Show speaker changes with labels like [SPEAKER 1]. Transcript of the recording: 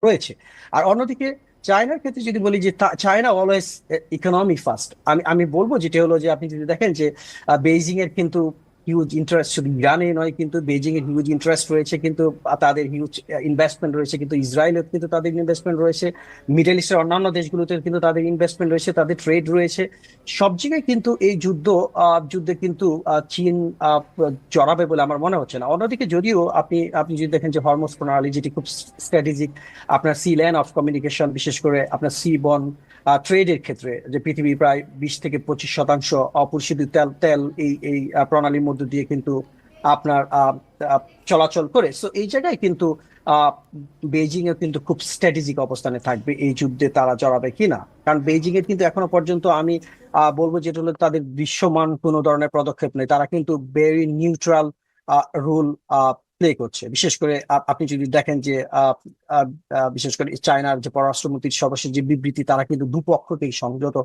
[SPEAKER 1] রয়েছে। আর অন্যদিকে চায়নার ক্ষেত্রে যদি বলি যে চায়না অলওয়েজ ইকোনমি ফার্স্ট, আমি আমি বলবো যেটা হলো যে আপনি যদি দেখেন যে বেইজিং এর কিন্তু হিউজ ইন্টারেস্ট শুধু ইরানে নয়, কিন্তু বেইজিং এর হিউজ ইন্টারেস্ট রয়েছে, কিন্তু তাদের হিউজ ইনভেস্টমেন্ট রয়েছে, কিন্তু ইসরায়েলের কিন্তু তাদের ইনভেস্টমেন্ট রয়েছে, মিডল ইস্টের অন্যান্য দেশগুলোতে কিন্তু তাদের ইনভেস্টমেন্ট রয়েছে, তাদের ট্রেড রয়েছে। সব জায়গায় কিন্তু এই যুদ্ধে কিন্তু চীন আহ, জড়াবে বলে আমার মনে হচ্ছে না। অন্যদিকে যদিও আপনি আপনি যদি দেখেন যে হরমুজ প্রণালী যেটি খুব স্ট্র্যাটেজিক, আপনার সি ল্যান অফ কমিউনিকেশন, বিশেষ করে আপনার সি বন ট্রেডের ক্ষেত্রে, যে পৃথিবীর প্রায় 20 থেকে 25% অপরিশোধিত তেল তেল এই এই প্রণালীর মধ্য দিয়ে কিন্তু আপনার আহ, চলাচল করে। সো এই জায়গায় কিন্তু আহ বেইজিং এর কিন্তু খুব স্ট্র্যাটেজিক অবস্থানে থাকবে এই যুদ্ধে তারা জড়াবে কিনা। কারণ বেইজিং এর কিন্তু এখনো পর্যন্ত আমি বলবো যেটা হলো তাদের দৃশ্যমান কোনো ধরনের পদক্ষেপ নেই, তারা কিন্তু ভেরি নিউট্রাল রুল প্লে করছে। বিশেষ করে আপনি যদি দেখেন যে আহ, আহ, বিশেষ করে চায়নার যে পররাষ্ট্রমন্ত্রীর সর্বশেষ যে বিবৃতি, তারা কিন্তু দুপক্ষকেই সংযত